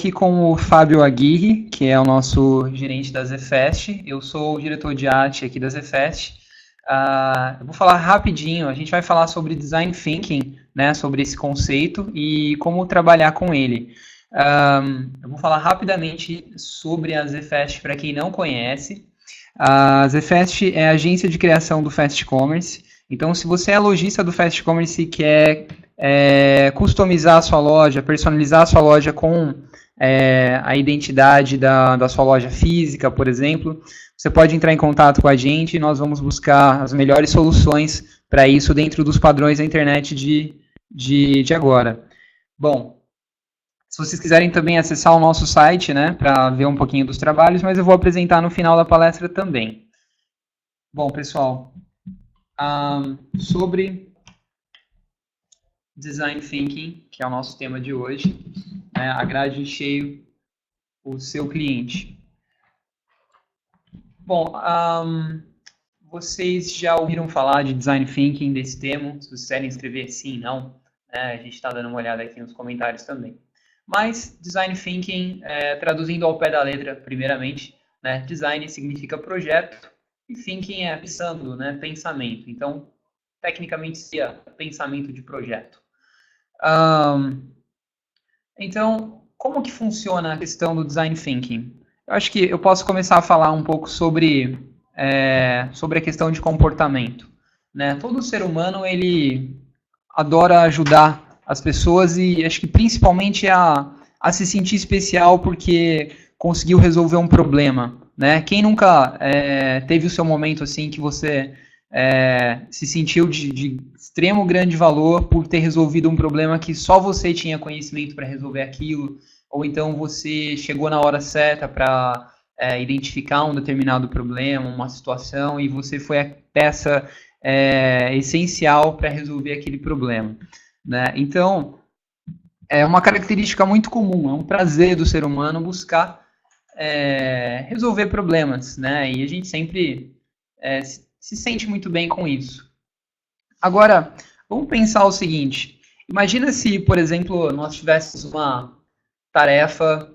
aqui com o Fábio Aguirre, que é o nosso gerente da ZFest. Eu sou o diretor de arte aqui da ZFest. Eu vou falar rapidinho, a gente vai falar sobre Design Thinking, né, sobre esse conceito e como trabalhar com ele. Eu vou falar rapidamente sobre a ZFest para quem não conhece. A ZFest é a agência de criação do Fast Commerce. Então, se você é lojista do Fast Commerce e quer customizar a sua loja, personalizar a sua loja com a identidade da sua loja física, por exemplo, você pode entrar em contato com a gente e nós vamos buscar as melhores soluções para isso dentro dos padrões da internet de agora. Bom, se vocês quiserem também acessar o nosso site, né, para ver um pouquinho dos trabalhos, mas eu vou apresentar no final da palestra também. Bom, pessoal, sobre Design Thinking, que é o nosso tema de hoje, agrade em cheio o seu cliente. Bom, vocês já ouviram falar de Design Thinking, desse termo? Se vocês quiserem escrever sim, não, a gente está dando uma olhada aqui nos comentários também. Mas Design Thinking, traduzindo ao pé da letra, primeiramente, né, Design significa projeto e Thinking é pensando, né, pensamento. Então, tecnicamente, seria pensamento de projeto. Então, como que funciona a questão do Design Thinking? Eu acho que eu posso começar a falar um pouco sobre a questão de comportamento, né? Todo ser humano, ele adora ajudar as pessoas e acho que principalmente a se sentir especial porque conseguiu resolver um problema, né? Quem nunca teve o seu momento assim que você se sentiu de extremo grande valor por ter resolvido um problema que só você tinha conhecimento para resolver aquilo, ou então você chegou na hora certa para identificar um determinado problema, uma situação, e você foi a peça essencial para resolver aquele problema, né? Então, é uma característica muito comum, é um prazer do ser humano buscar resolver problemas, né? E a gente sempre se sente muito bem com isso. Agora, vamos pensar o seguinte, imagina se, por exemplo, nós tivéssemos uma tarefa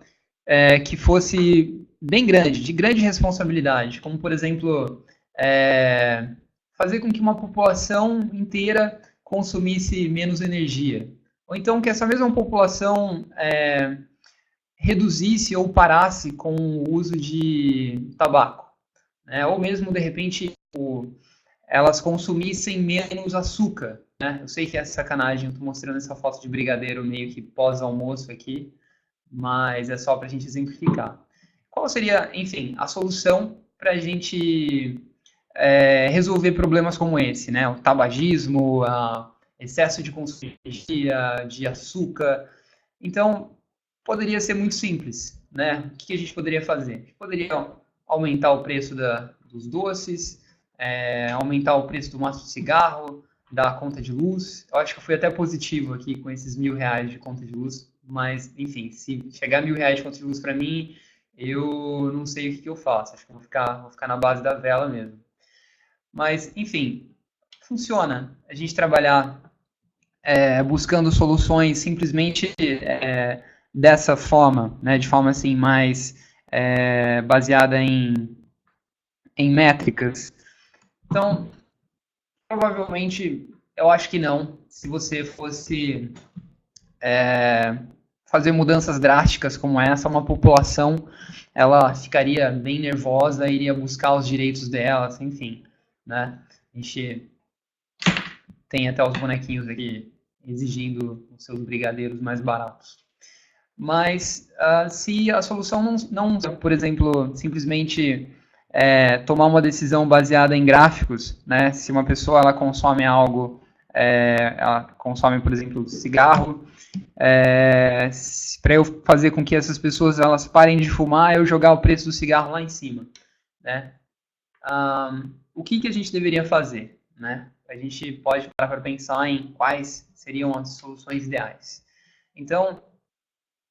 que fosse bem grande, de grande responsabilidade, como, por exemplo, fazer com que uma população inteira consumisse menos energia. Ou então que essa mesma população reduzisse ou parasse com o uso de tabaco. Né? Ou mesmo, de repente, elas consumissem menos açúcar. Né? Eu sei que é sacanagem, eu estou mostrando essa foto de brigadeiro meio que pós-almoço aqui, mas é só para a gente exemplificar. Qual seria, enfim, a solução para a gente resolver problemas como esse, né? O tabagismo, excesso de consumo de açúcar. Então, poderia ser muito simples, né? O que a gente poderia fazer? A gente poderia aumentar o preço dos doces, aumentar o preço do maço de cigarro, da conta de luz. Eu acho que eu fui até positivo aqui com esses R$1.000 de conta de luz, mas, enfim, se chegar R$1.000 de conta de luz para mim, eu não sei o que eu faço. Acho que eu vou ficar na base da vela mesmo. Mas, enfim, funciona a gente trabalhar buscando soluções simplesmente dessa forma, né, de forma assim mais baseada em métricas. Então, provavelmente, eu acho que não. Se você fosse fazer mudanças drásticas como essa, uma população, ela ficaria bem nervosa, iria buscar os direitos dela, enfim, né? A gente tem até os bonequinhos aqui exigindo os seus brigadeiros mais baratos. Mas se a solução não por exemplo, simplesmente tomar uma decisão baseada em gráficos, né? Se uma pessoa ela consome algo, ela consome, por exemplo, cigarro, para eu fazer com que essas pessoas elas parem de fumar, eu jogar o preço do cigarro lá em cima, né? O que a gente deveria fazer, né? A gente pode parar para pensar em quais seriam as soluções ideais. Então,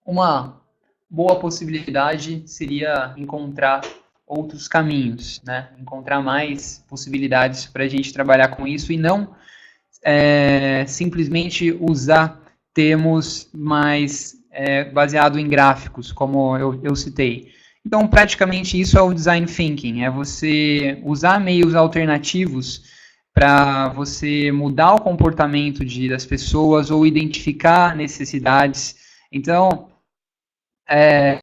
uma boa possibilidade seria encontrar outros caminhos, né? Encontrar mais possibilidades para a gente trabalhar com isso e não simplesmente usar termos mais baseado em gráficos, como eu citei. Então, praticamente isso é o design thinking, é você usar meios alternativos para você mudar o comportamento das pessoas ou identificar necessidades. Então, é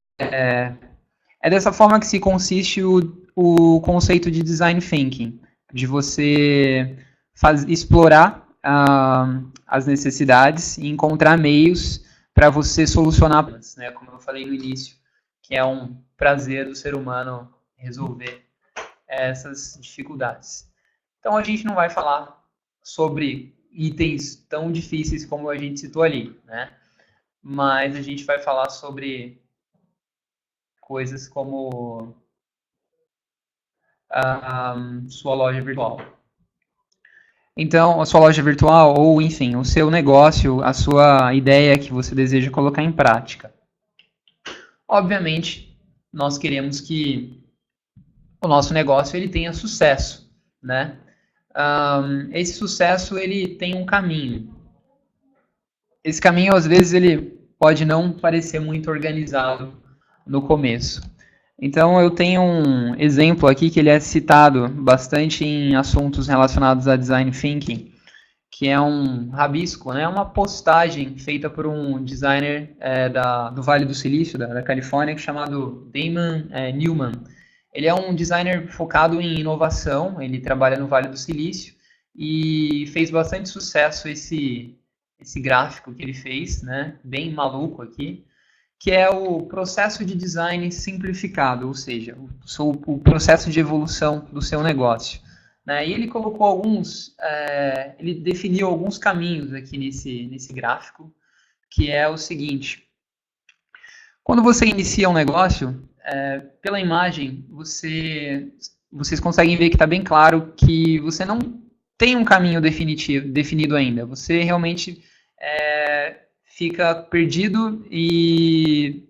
dessa forma que se consiste o conceito de design thinking, de você explorar as necessidades e encontrar meios para você solucionar, né, como eu falei no início, que é um prazer do ser humano resolver essas dificuldades. Então a gente não vai falar sobre itens tão difíceis como a gente citou ali, né? Mas a gente vai falar sobre coisas como sua loja virtual. Então, a sua loja virtual ou, enfim, o seu negócio, a sua ideia que você deseja colocar em prática. Obviamente, nós queremos que o nosso negócio ele tenha sucesso, né? Esse sucesso ele tem um caminho. Esse caminho, às vezes, ele pode não parecer muito organizado no começo. Então, eu tenho um exemplo aqui que ele é citado bastante em assuntos relacionados a design thinking, que é um rabisco, né? Uma postagem feita por um designer do Vale do Silício, da Califórnia, chamado Damon Newman. Ele é um designer focado em inovação, ele trabalha no Vale do Silício e fez bastante sucesso esse gráfico que ele fez, né? Bem maluco aqui, que é o processo de design simplificado, ou seja, o processo de evolução do seu negócio. Né? E ele colocou ele definiu alguns caminhos aqui nesse gráfico, que é o seguinte: quando você inicia um negócio, pela imagem, vocês conseguem ver que está bem claro que você não tem um caminho definido ainda. Você realmente fica perdido e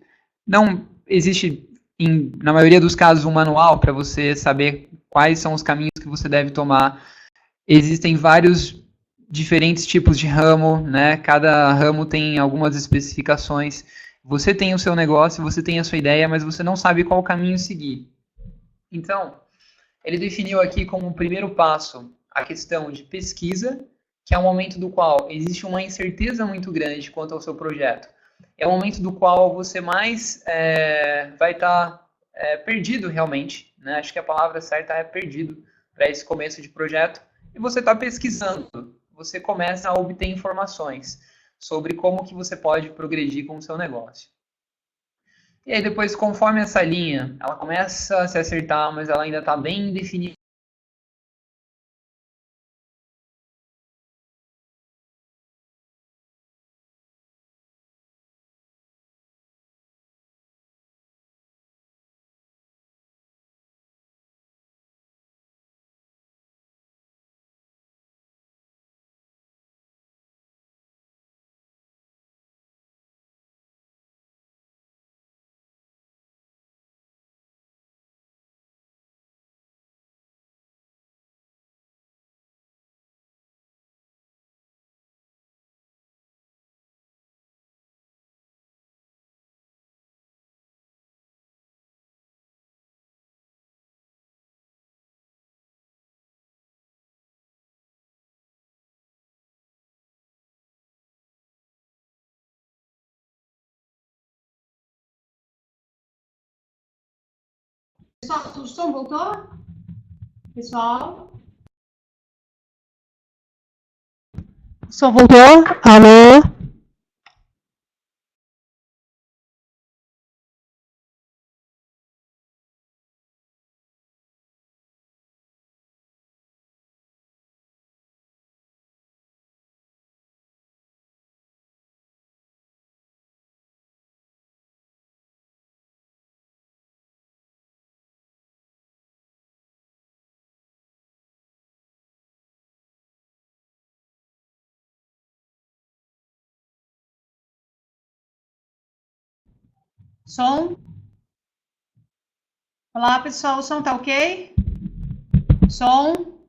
não existe, na maioria dos casos, um manual para você saber quais são os caminhos que você deve tomar. Existem vários diferentes tipos de ramo, né? Cada ramo tem algumas especificações. Você tem o seu negócio, você tem a sua ideia, mas você não sabe qual caminho seguir. Então, ele definiu aqui como primeiro passo a questão de pesquisa, que é um momento do qual existe uma incerteza muito grande quanto ao seu projeto. É o momento do qual você mais vai estar perdido realmente, né? Acho que a palavra certa é perdido para esse começo de projeto. E você está pesquisando, você começa a obter informações sobre como que você pode progredir com o seu negócio. E aí depois, conforme essa linha, ela começa a se acertar, mas ela ainda está bem definida. Pessoal, o som voltou? Pessoal? O som voltou? Alô? Som? Olá, pessoal, o som tá ok? Som?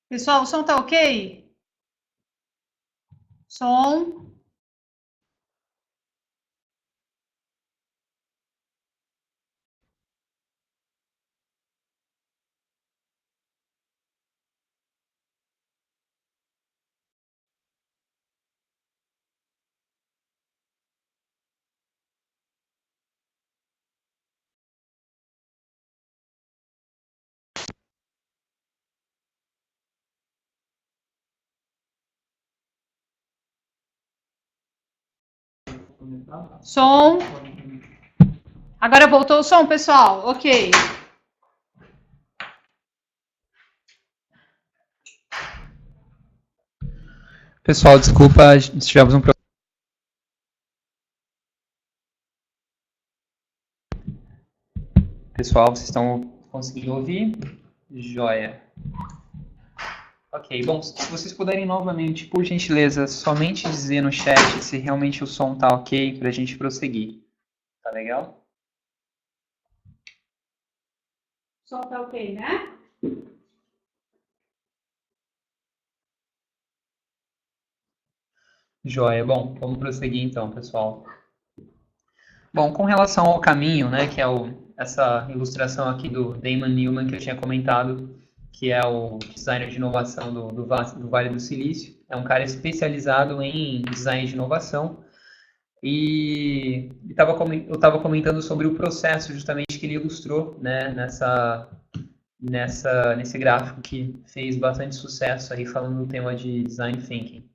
Pessoal, o som tá ok? Som? Som. Agora voltou o som, pessoal? Ok. Pessoal, desculpa, tivemos um problema. Pessoal, vocês estão conseguindo ouvir? Joia. Ok, bom, se vocês puderem novamente, por gentileza, somente dizer no chat se realmente o som tá ok para a gente prosseguir. Tá legal? O som tá ok, né? Joia. Bom, vamos prosseguir então, pessoal. Bom, com relação ao caminho, né, que é essa ilustração aqui do Damon Newman que eu tinha comentado, que é o designer de inovação do Vale do Silício. É um cara especializado em design de inovação. E eu estava comentando sobre o processo justamente que ele ilustrou, né, nesse gráfico que fez bastante sucesso aí falando do tema de design thinking.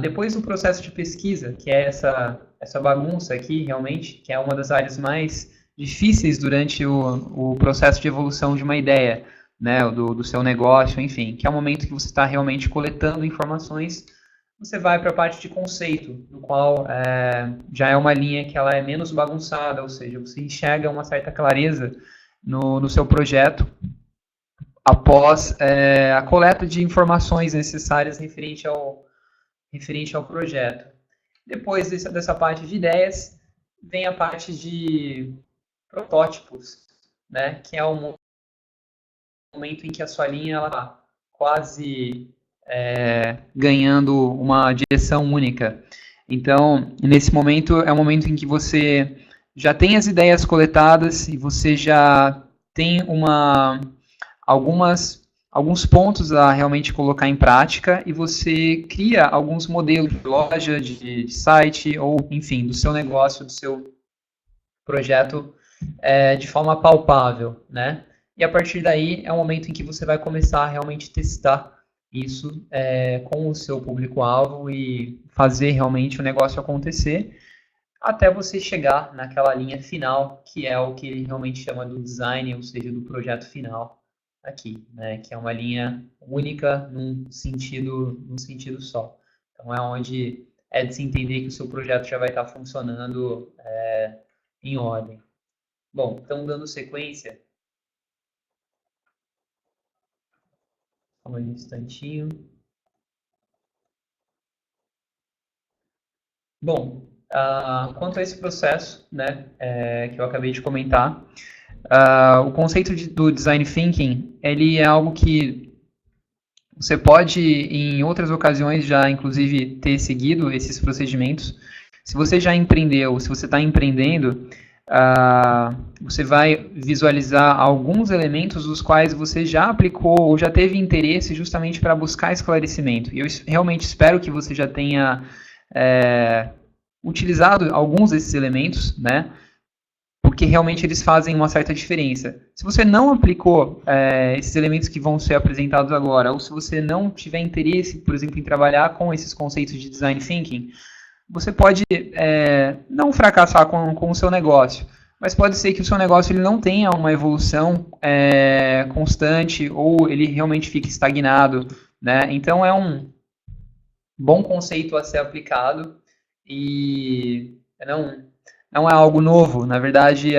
Depois do processo de pesquisa, que é essa bagunça aqui realmente, que é uma das áreas mais difíceis durante o processo de evolução de uma ideia, né, do seu negócio, enfim, que é o momento que você está realmente coletando informações, você vai para a parte de conceito, no qual já é uma linha que ela é menos bagunçada, ou seja, você enxerga uma certa clareza no seu projeto após a coleta de informações necessárias referente ao projeto. Depois dessa parte de ideias, vem a parte de protótipos, né, que é o momento em que a sua linha ela quase ganhando uma direção única. Então, nesse momento, é o momento em que você já tem as ideias coletadas e você já tem alguns pontos a realmente colocar em prática e você cria alguns modelos de loja, de site ou, enfim, do seu negócio, do seu projeto de forma palpável, né? E a partir daí é o momento em que você vai começar a realmente testar isso com o seu público-alvo e fazer realmente o negócio acontecer até você chegar naquela linha final, que é o que ele realmente chama do design, ou seja, do projeto final aqui, né? Que é uma linha única num sentido só. Então é onde é de se entender que o seu projeto já vai estar funcionando em ordem. Bom, então dando sequência, só um instantinho. Bom, quanto a esse processo, né, que eu acabei de comentar, o conceito do design thinking, ele é algo que você pode, em outras ocasiões, já inclusive ter seguido esses procedimentos. Se você já empreendeu, se você está empreendendo, você vai visualizar alguns elementos dos quais você já aplicou ou já teve interesse justamente para buscar esclarecimento. E eu realmente espero que você já tenha utilizado alguns desses elementos, né? Porque realmente eles fazem uma certa diferença. Se você não aplicou esses elementos que vão ser apresentados agora, ou se você não tiver interesse, por exemplo, em trabalhar com esses conceitos de design thinking, você pode não fracassar com o seu negócio, mas pode ser que o seu negócio ele não tenha uma evolução constante ou ele realmente fique estagnado, né? Então é um bom conceito a ser aplicado e não é algo novo. Na verdade,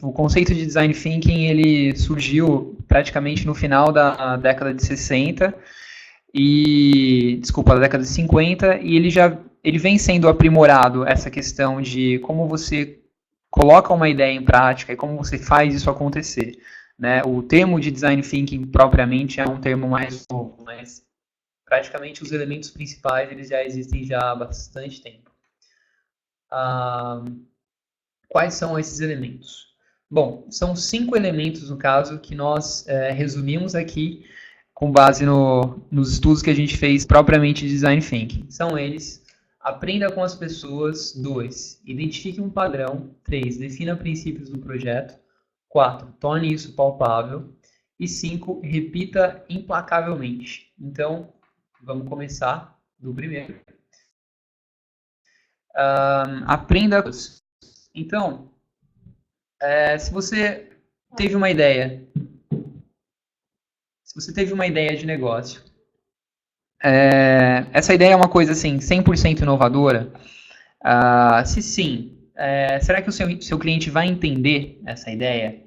o conceito de design thinking ele surgiu praticamente no final da década de 60 da década de 50 e ele vem sendo aprimorado, essa questão de como você coloca uma ideia em prática e como você faz isso acontecer, né? O termo de design thinking propriamente é um termo mais novo, mas praticamente os elementos principais eles já existem já há bastante tempo. Quais são esses elementos? Bom, são 5 elementos no caso que nós resumimos aqui com base nos estudos que a gente fez propriamente de design thinking. São eles: aprenda com as pessoas. 2. Identifique um padrão. 3. Defina princípios do projeto. 4. Torne isso palpável. E 5. Repita implacavelmente. Então, vamos começar do primeiro. aprenda. Então, se você teve uma ideia, de negócio, essa ideia é uma coisa assim 100% inovadora. Se sim, será que o seu cliente vai entender essa ideia?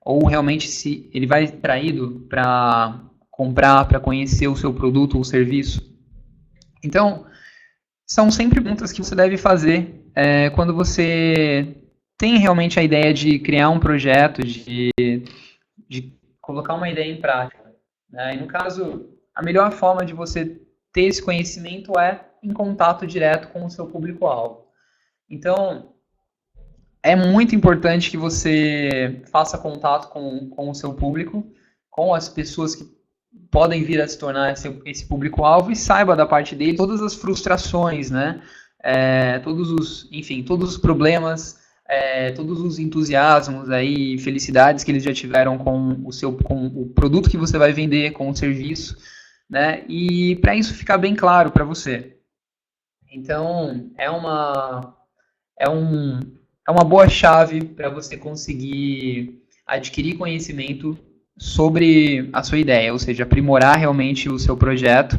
Ou realmente se ele vai traído para comprar, para conhecer o seu produto ou serviço? Então, são sempre perguntas que você deve fazer quando você tem realmente a ideia de criar um projeto, de colocar uma ideia em prática. Né? E no caso, a melhor forma de você ter esse conhecimento é em contato direto com o seu público-alvo. Então, é muito importante que você faça contato com o seu público, com as pessoas que podem vir a se tornar esse público-alvo e saiba da parte dele todas as frustrações, né? Todos os problemas, todos os entusiasmos aí, felicidades que eles já tiveram com o produto que você vai vender, com o serviço, né? E para isso ficar bem claro para você. Então, é uma boa chave para você conseguir adquirir conhecimento sobre a sua ideia, ou seja, aprimorar realmente o seu projeto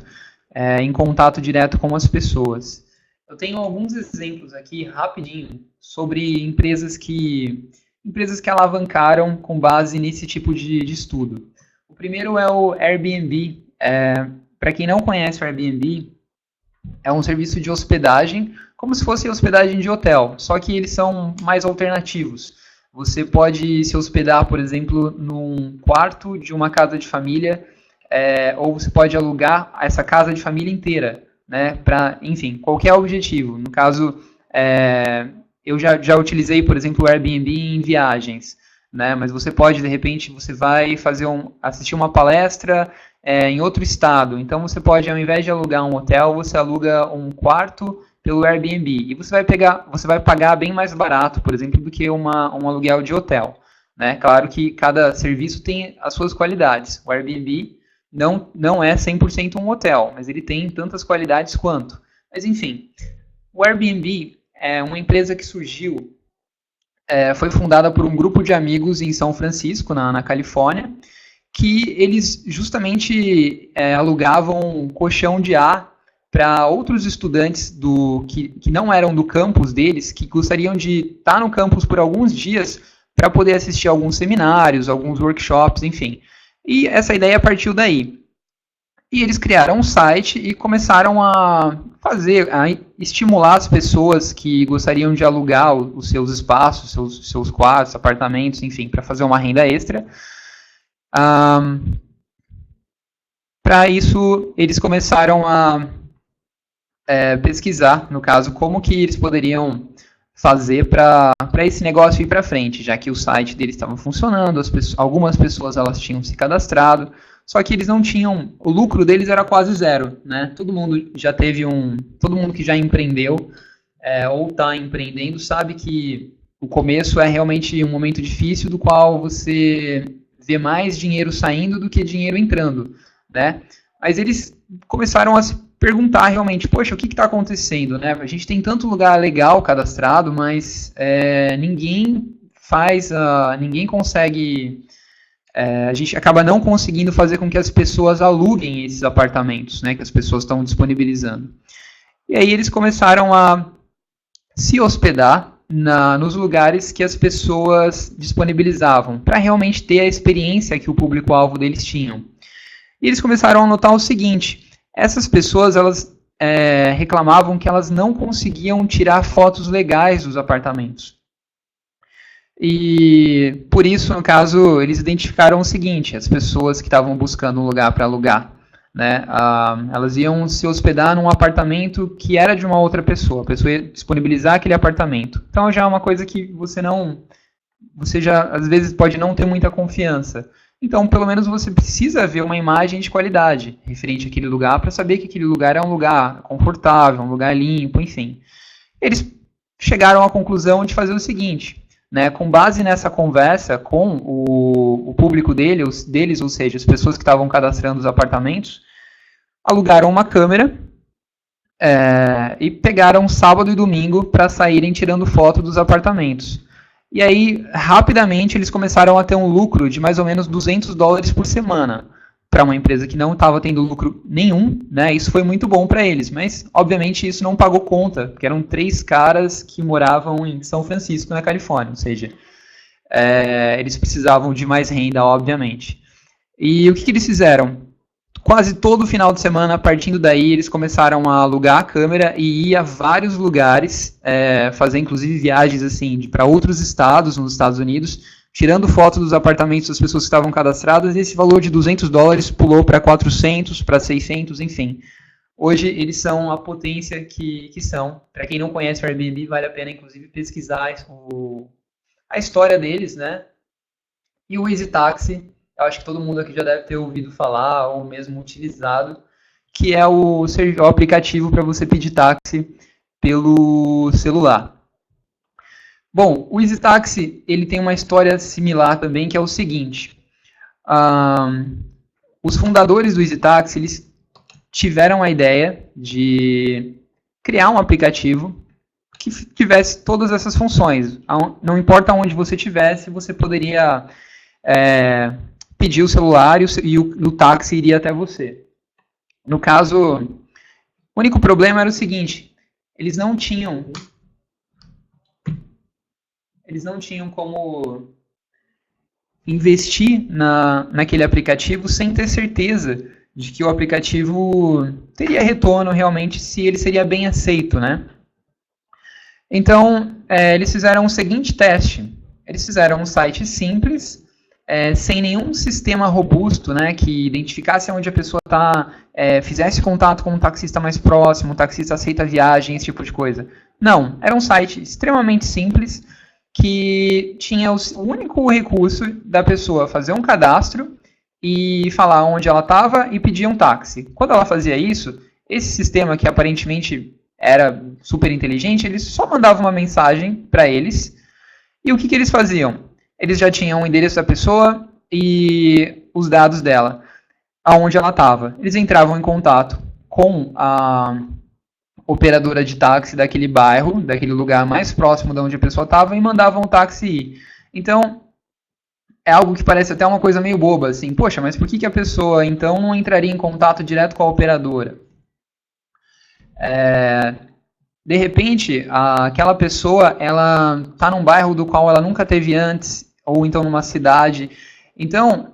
em contato direto com as pessoas. Eu tenho alguns exemplos aqui, rapidinho, sobre empresas que alavancaram com base nesse tipo de estudo. O primeiro é o Airbnb. Para quem não conhece o Airbnb, é um serviço de hospedagem, como se fosse hospedagem de hotel, só que eles são mais alternativos. Você pode se hospedar, por exemplo, num quarto de uma casa de família, ou você pode alugar essa casa de família inteira, né, para, enfim, qualquer objetivo. No caso, eu já utilizei, por exemplo, o Airbnb em viagens, né, mas você pode, de repente, você vai assistir uma palestra em outro estado. Então, você pode, ao invés de alugar um hotel, você aluga um quarto pelo Airbnb. E você vai pagar bem mais barato, por exemplo, do que um aluguel de hotel. Né? Claro que cada serviço tem as suas qualidades. O Airbnb não é 100% um hotel, mas ele tem tantas qualidades quanto. Mas, enfim, o Airbnb é uma empresa que surgiu, foi fundada por um grupo de amigos em São Francisco, na Califórnia, que eles justamente alugavam colchão de ar para outros estudantes que não eram do campus deles, que gostariam de estar no campus por alguns dias para poder assistir alguns seminários, alguns workshops, enfim. E essa ideia partiu daí. E eles criaram um site e começaram a estimular as pessoas que gostariam de alugar os seus espaços, seus quartos, apartamentos, enfim, para fazer uma renda extra. Para isso, eles começaram a pesquisar, no caso, como que eles poderiam fazer para esse negócio ir para frente, já que o site deles estava funcionando, algumas pessoas elas tinham se cadastrado, só que eles não tinham, o lucro deles era quase zero, né? Todo mundo que já empreendeu ou está empreendendo sabe que o começo é realmente um momento difícil, do qual você vê mais dinheiro saindo do que dinheiro entrando, né? Mas eles começaram a se perguntar realmente, poxa, o que está acontecendo, né? A gente tem tanto lugar legal cadastrado, mas ninguém consegue, a gente acaba não conseguindo fazer com que as pessoas aluguem esses apartamentos, né? Que as pessoas estão disponibilizando. E aí eles começaram a se hospedar nos lugares que as pessoas disponibilizavam, para realmente ter a experiência que o público-alvo deles tinham. E eles começaram a notar o seguinte: essas pessoas elas reclamavam que elas não conseguiam tirar fotos legais dos apartamentos. E por isso, no caso, eles identificaram o seguinte: as pessoas que estavam buscando um lugar para alugar, né, elas iam se hospedar num apartamento que era de uma outra pessoa, a pessoa ia disponibilizar aquele apartamento. Então já é uma coisa que você já às vezes pode não ter muita confiança. Então, pelo menos você precisa ver uma imagem de qualidade referente àquele lugar para saber que aquele lugar é um lugar confortável, um lugar limpo, enfim. Eles chegaram à conclusão de fazer o seguinte, né, com base nessa conversa com o público deles, ou seja, as pessoas que estavam cadastrando os apartamentos, alugaram uma câmera e pegaram sábado e domingo para saírem tirando foto dos apartamentos. E aí, rapidamente, eles começaram a ter um lucro de mais ou menos $200 por semana. Para uma empresa que não estava tendo lucro nenhum, né? Isso foi muito bom para eles, mas obviamente isso não pagou conta, porque eram 3 caras que moravam em São Francisco, na Califórnia, ou seja, eles precisavam de mais renda, obviamente. E o que eles fizeram? Quase todo final de semana, partindo daí, eles começaram a alugar a câmera e ir a vários lugares, fazer inclusive viagens assim para outros estados, nos Estados Unidos, tirando foto dos apartamentos das pessoas que estavam cadastradas, e esse valor de $200 pulou para 400, para 600, enfim. Hoje eles são a potência que são. Para quem não conhece o Airbnb, vale a pena inclusive pesquisar a história deles, né? E o EasyTaxi, eu acho que todo mundo aqui já deve ter ouvido falar ou mesmo utilizado, que é o aplicativo para você pedir táxi pelo celular. Bom, o EasyTaxi ele tem uma história similar também, que é o seguinte. Os fundadores do EasyTaxi eles tiveram a ideia de criar um aplicativo que tivesse todas essas funções. Não importa onde você estivesse, você poderia pedir o celular e o táxi iria até você. No caso, o único problema era o seguinte, eles não tinham como investir naquele aplicativo sem ter certeza de que o aplicativo teria retorno realmente, se ele seria bem aceito, né? Então, eles fizeram o seguinte teste. Eles fizeram um site simples, sem nenhum sistema robusto, né, que identificasse onde a pessoa está, fizesse contato com um taxista mais próximo, o taxista aceita viagem, esse tipo de coisa. Não, era um site extremamente simples, que tinha o único recurso da pessoa fazer um cadastro e falar onde ela estava e pedir um táxi. Quando ela fazia isso, esse sistema que aparentemente era super inteligente, eles só mandavam uma mensagem para eles. E o que eles faziam? Eles já tinham o endereço da pessoa e os dados dela, aonde ela estava. Eles entravam em contato com a operadora de táxi daquele bairro, daquele lugar mais próximo de onde a pessoa estava, e mandavam o táxi ir. Então, é algo que parece até uma coisa meio boba, assim, poxa, mas por que a pessoa, então, não entraria em contato direto com a operadora? De repente, aquela pessoa, ela está num bairro do qual ela nunca teve antes, ou então numa cidade. Então,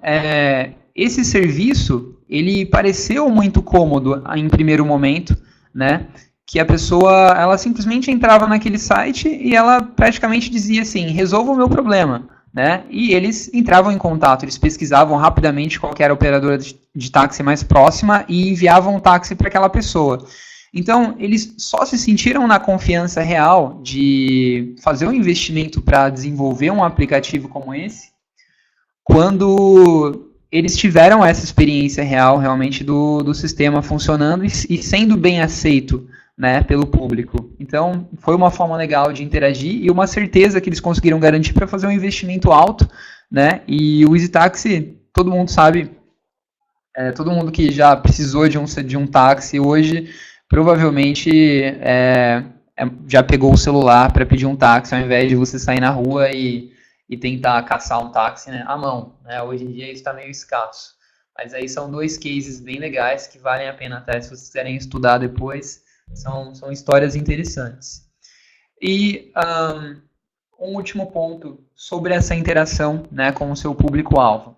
esse serviço, ele pareceu muito cômodo em primeiro momento, né? Que a pessoa, ela simplesmente entrava naquele site e ela praticamente dizia assim, resolva o meu problema, né? E eles entravam em contato, eles pesquisavam rapidamente qual era a operadora de táxi mais próxima e enviavam um táxi para aquela pessoa. Então, eles só se sentiram na confiança real de fazer um investimento para desenvolver um aplicativo como esse, quando eles tiveram essa experiência real, realmente, do sistema funcionando e sendo bem aceito, né, pelo público. Então, foi uma forma legal de interagir e uma certeza que eles conseguiram garantir para fazer um investimento alto, né, e o EasyTaxi, todo mundo sabe, todo mundo que já precisou de um táxi hoje, provavelmente já pegou o celular para pedir um táxi, ao invés de você sair na rua e tentar caçar um táxi, né, à mão, né? Hoje em dia isso está meio escasso. Mas aí são 2 cases bem legais que valem a pena até, se vocês quiserem estudar depois, são histórias interessantes. E um último ponto sobre essa interação, né, com o seu público-alvo.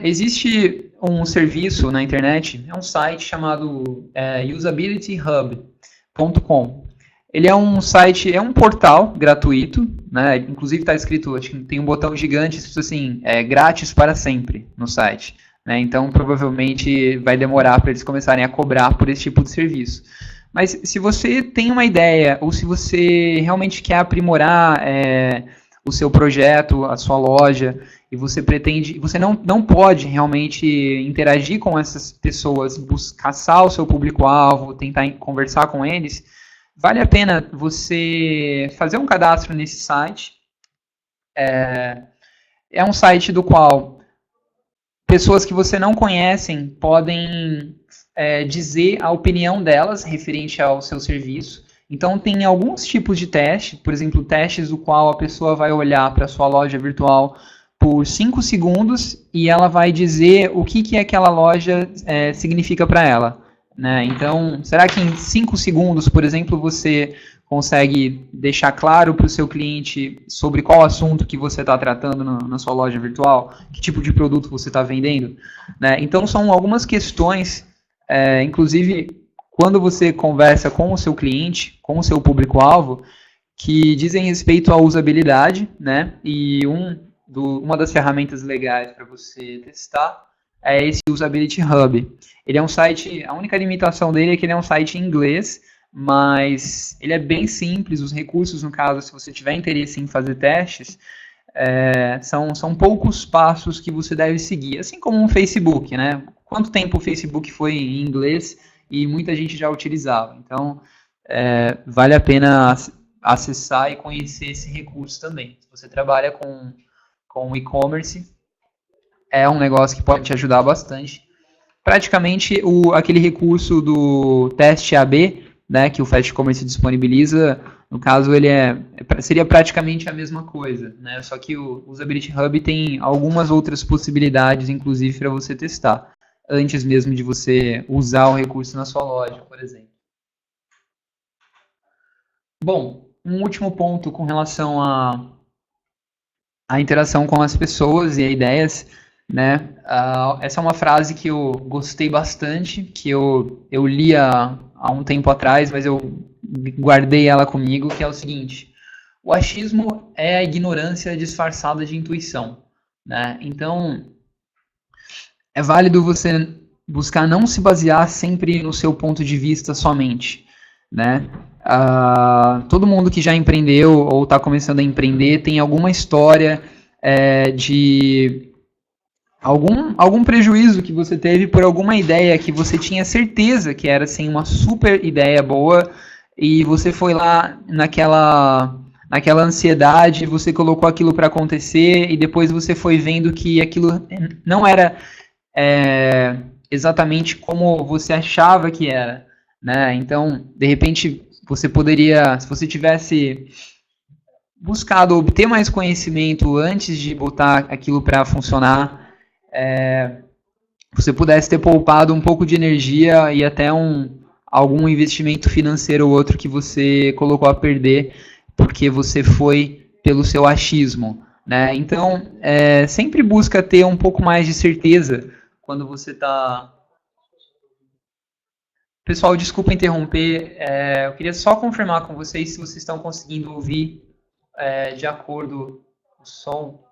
Existe um serviço na internet, é um site chamado usabilityhub.com. Ele é um site, é um portal gratuito, né? Inclusive está escrito, acho que tem um botão gigante, escrito assim, grátis para sempre no site. Né? Então provavelmente vai demorar para eles começarem a cobrar por esse tipo de serviço. Mas se você tem uma ideia, ou se você realmente quer aprimorar o seu projeto, a sua loja, e você pretende, você não pode realmente interagir com essas pessoas, caçar o seu público-alvo, tentar conversar com eles, vale a pena você fazer um cadastro nesse site. É um site do qual pessoas que você não conhece podem dizer a opinião delas referente ao seu serviço. Então, tem alguns tipos de teste, por exemplo, testes do qual a pessoa vai olhar para a sua loja virtual por 5 segundos e ela vai dizer o que aquela loja significa para ela. Né? Então, será que em 5 segundos, por exemplo, você consegue deixar claro para o seu cliente sobre qual assunto que você está tratando na sua loja virtual? Que tipo de produto você está vendendo? Né? Então, são algumas questões, inclusive, quando você conversa com o seu cliente, com o seu público-alvo, que dizem respeito à usabilidade, né? E uma das ferramentas legais para você testar é esse Usability Hub. Ele é um site, a única limitação dele é que ele é um site em inglês, mas ele é bem simples, os recursos, no caso, se você tiver interesse em fazer testes, são poucos passos que você deve seguir, assim como um Facebook, né? Quanto tempo o Facebook foi em inglês e muita gente já utilizava, então vale a pena acessar e conhecer esse recurso também. Se você trabalha com e-commerce, é um negócio que pode te ajudar bastante. Praticamente aquele recurso do teste AB, né, que o Fast Commerce disponibiliza, no caso ele seria praticamente a mesma coisa, né, só que o Usability Hub tem algumas outras possibilidades, inclusive para você testar, antes mesmo de você usar o recurso na sua loja, por exemplo. Bom, um último ponto com relação à interação com as pessoas e a ideias, né? Essa é uma frase que eu gostei bastante, que eu li há um tempo atrás, mas eu guardei ela comigo, que é o seguinte: o achismo é a ignorância disfarçada de intuição, né? Então, é válido você buscar não se basear sempre no seu ponto de vista somente, né? Todo mundo que já empreendeu ou está começando a empreender tem alguma história de algum prejuízo que você teve por alguma ideia que você tinha certeza que era assim, uma super ideia boa e você foi lá naquela ansiedade, você colocou aquilo para acontecer e depois você foi vendo que aquilo não era exatamente como você achava que era, né? Então, de repente, você poderia, se você tivesse buscado obter mais conhecimento antes de botar aquilo para funcionar, você pudesse ter poupado um pouco de energia e até algum investimento financeiro ou outro que você colocou a perder porque você foi pelo seu achismo, né? Então, sempre busca ter um pouco mais de certeza quando você está... Pessoal, desculpa interromper, eu queria só confirmar com vocês se vocês estão conseguindo ouvir de acordo com o som.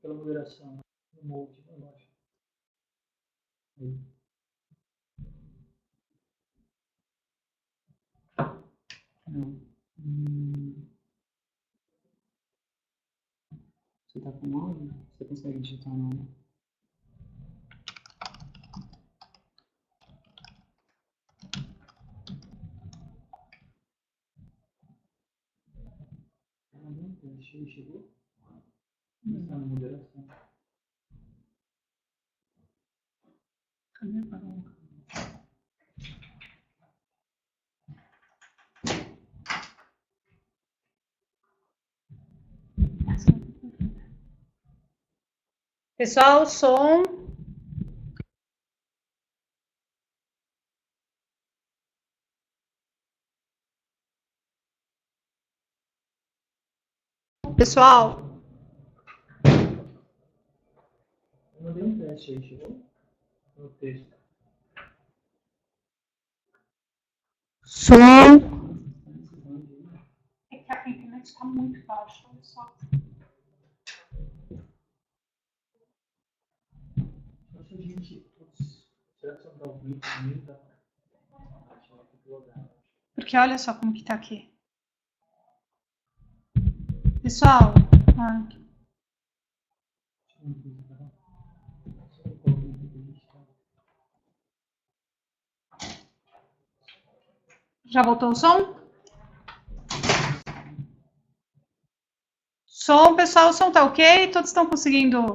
Pela moderação, no mode, eu acho. Você está com áudio? Você consegue digitar no... Chegou? Não está na moderação. Cadê a palavra? Pessoal, som. Pessoal. Eu mandei um teste aí, chegou? No texto. Som. É que a internet está muito baixa, olha só. Nossa, gente, será que só está ouvindo comigo? Porque olha só como que tá aqui. Pessoal, já voltou o som? Som, pessoal, o som tá ok? Todos estão conseguindo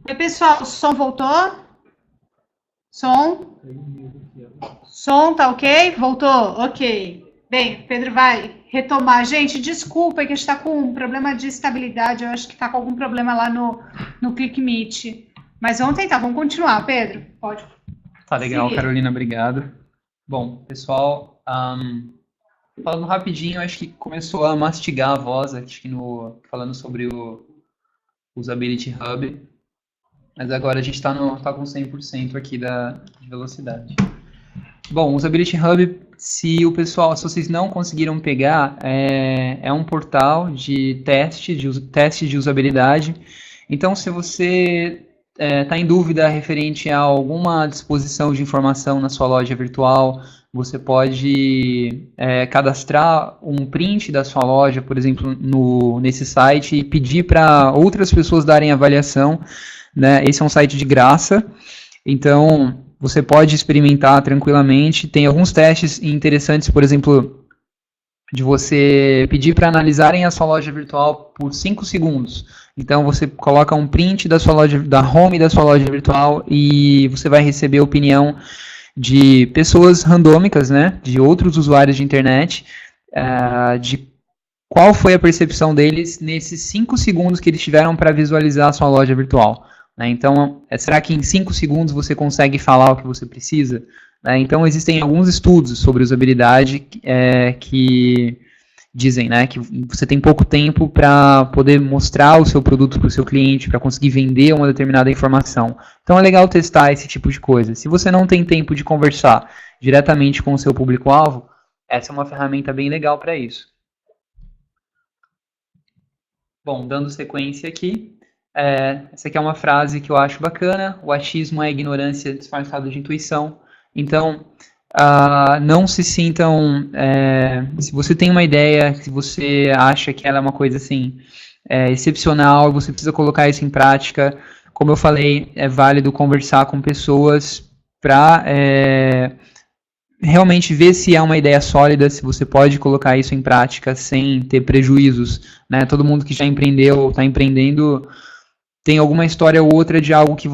Oi, pessoal, o som voltou? Som? Som, tá ok? Voltou? Ok. Bem, Pedro vai retomar. Gente, desculpa que a gente está com um problema de estabilidade. Eu acho que está com algum problema lá no ClickMeet. Mas vamos tentar, vamos continuar. Pedro, pode. Tá legal, seguir. Carolina, obrigado. Bom, pessoal, falando rapidinho, acho que começou a mastigar a voz aqui falando sobre o Usability Hub, mas agora a gente está com 100% aqui de velocidade. Bom, o Usability Hub, se vocês não conseguiram pegar, é um portal de teste de usabilidade. Então, se você está em dúvida referente a alguma disposição de informação na sua loja virtual, você pode cadastrar um print da sua loja, por exemplo, nesse site e pedir para outras pessoas darem avaliação, né? Esse é um site de graça, então você pode experimentar tranquilamente. Tem alguns testes interessantes, por exemplo, de você pedir para analisarem a sua loja virtual por 5 segundos. Então você coloca um print da home da sua loja virtual e você vai receber a opinião de pessoas randômicas, né, de outros usuários de internet, de qual foi a percepção deles nesses 5 segundos que eles tiveram para visualizar a sua loja virtual. Né? Então, será que em 5 segundos você consegue falar o que você precisa? Então, existem alguns estudos sobre usabilidade que dizem, né, que você tem pouco tempo para poder mostrar o seu produto para o seu cliente, para conseguir vender uma determinada informação. Então, é legal testar esse tipo de coisa. Se você não tem tempo de conversar diretamente com o seu público-alvo, essa é uma ferramenta bem legal para isso. Bom, dando sequência aqui, essa aqui é uma frase que eu acho bacana: o achismo é a ignorância disfarçada de intuição. Então, não se sintam... se você tem uma ideia, se você acha que ela é uma coisa assim, excepcional, você precisa colocar isso em prática. Como eu falei, é válido conversar com pessoas para realmente ver se é uma ideia sólida, se você pode colocar isso em prática sem ter prejuízos. Né? Todo mundo que já empreendeu ou está empreendendo tem alguma história ou outra de algo que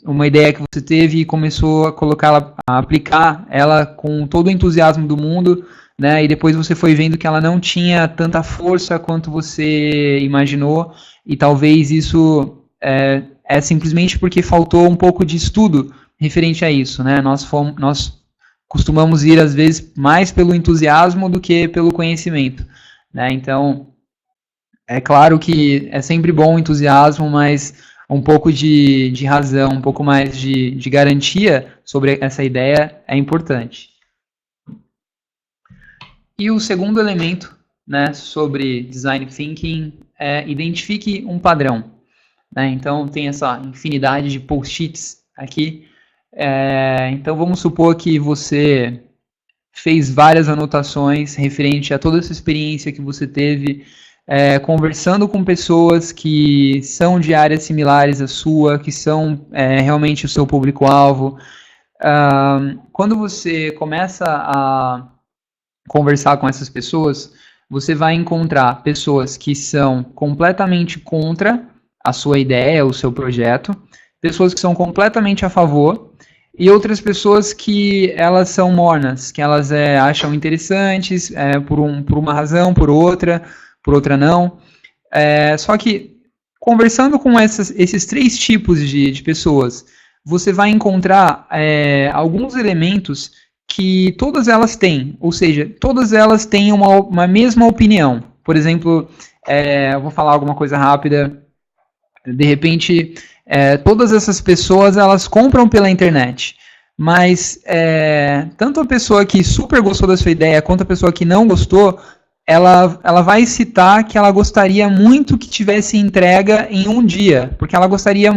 uma ideia que você teve e começou a aplicar ela com todo o entusiasmo do mundo, né? E depois você foi vendo que ela não tinha tanta força quanto você imaginou, e talvez isso é simplesmente porque faltou um pouco de estudo referente a isso, né? Nós costumamos ir, às vezes, mais pelo entusiasmo do que pelo conhecimento, né? Então, é claro que é sempre bom o entusiasmo, mas um pouco de razão, um pouco mais de garantia sobre essa ideia é importante. E o segundo elemento, né, sobre Design Thinking é identifique um padrão. Né? Então, tem essa infinidade de post-its aqui. Então, vamos supor que você fez várias anotações referente a toda essa experiência que você teve conversando com pessoas que são de áreas similares à sua, que são realmente o seu público-alvo. Quando você começa a conversar com essas pessoas, você vai encontrar pessoas que são completamente contra a sua ideia, o seu projeto, pessoas que são completamente a favor, e outras pessoas que elas são mornas, que elas acham interessantes por uma razão, por outra não. Só que, conversando com esses 3 tipos de pessoas, você vai encontrar alguns elementos que todas elas têm, ou seja, todas elas têm uma mesma opinião. Por exemplo, eu vou falar alguma coisa rápida, de repente, todas essas pessoas elas compram pela internet, mas tanto a pessoa que super gostou da sua ideia, quanto a pessoa que não gostou, ela vai citar que ela gostaria muito que tivesse entrega em um dia, porque ela gostaria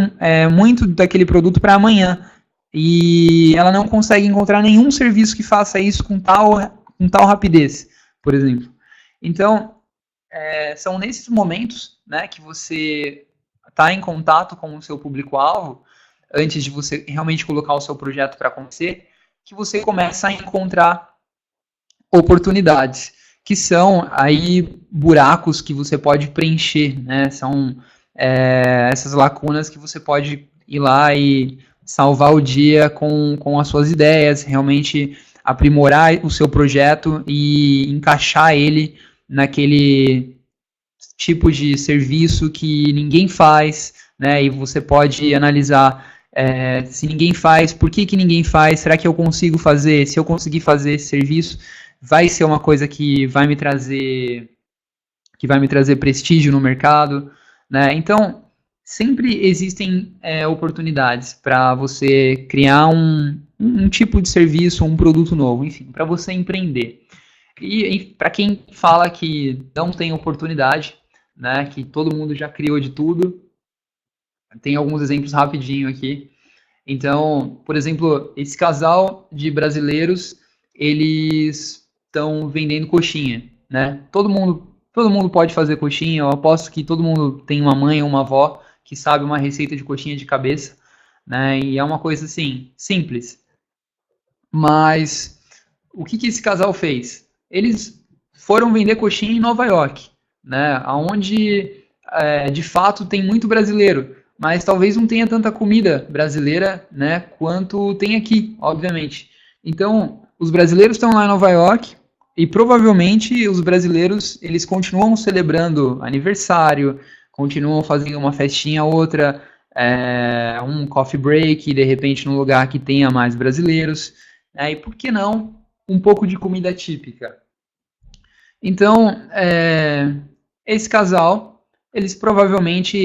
muito daquele produto para amanhã, e ela não consegue encontrar nenhum serviço que faça isso com tal rapidez, por exemplo. Então, são nesses momentos, né, que você está em contato com o seu público-alvo, antes de você realmente colocar o seu projeto para acontecer, que você começa a encontrar oportunidades, que são aí buracos que você pode preencher, né? São essas lacunas que você pode ir lá e salvar o dia com as suas ideias, realmente aprimorar o seu projeto e encaixar ele naquele tipo de serviço que ninguém faz, né? E você pode analisar se ninguém faz, por que ninguém faz? Será que eu consigo fazer? Se eu conseguir fazer esse serviço, vai ser uma coisa que vai me trazer prestígio no mercado, né? Então, sempre existem oportunidades para você criar um tipo de serviço, um produto novo, enfim, para você empreender. E para quem fala que não tem oportunidade, né, que todo mundo já criou de tudo, tem alguns exemplos rapidinho aqui. Então, por exemplo, esse casal de brasileiros, eles estão vendendo coxinha, né? Todo mundo pode fazer coxinha. Eu aposto que todo mundo tem uma mãe ou uma avó que sabe uma receita de coxinha de cabeça, né? E é uma coisa assim simples. Mas o que esse casal fez? Eles foram vender coxinha em Nova York, né? Onde de fato tem muito brasileiro, mas talvez não tenha tanta comida brasileira, né, quanto tem aqui, obviamente. Então, os brasileiros estão lá em Nova York e provavelmente os brasileiros eles continuam celebrando aniversário, continuam fazendo uma festinha outra, um coffee break, de repente num lugar que tenha mais brasileiros, e por que não um pouco de comida típica? Então, esse casal, eles provavelmente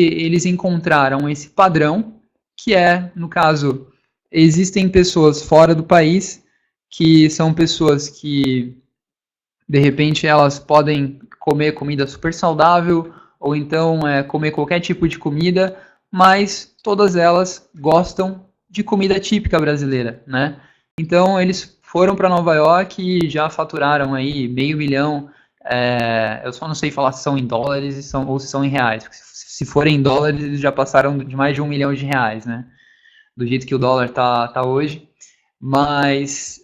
encontraram esse padrão, que no caso, existem pessoas fora do país, que são pessoas que, de repente, elas podem comer comida super saudável, ou então comer qualquer tipo de comida, mas todas elas gostam de comida típica brasileira, né? Então, eles foram para Nova York e já faturaram aí $500 mil. Eu só não sei falar se são em dólares ou se são em reais. Se forem em dólares, eles já passaram de mais de R$1 milhão, né? Do jeito que o dólar tá hoje. Mas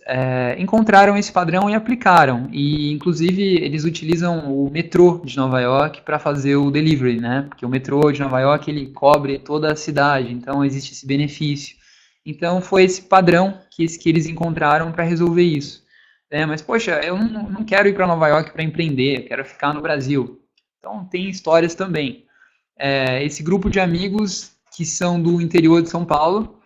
encontraram esse padrão e aplicaram. E, inclusive, eles utilizam o metrô de Nova York para fazer o delivery, né? Porque o metrô de Nova York, ele cobre toda a cidade, então existe esse benefício. Então, foi esse padrão que eles encontraram para resolver isso. Mas, poxa, eu não quero ir para Nova York para empreender, eu quero ficar no Brasil. Então, tem histórias também. Esse grupo de amigos que são do interior de São Paulo,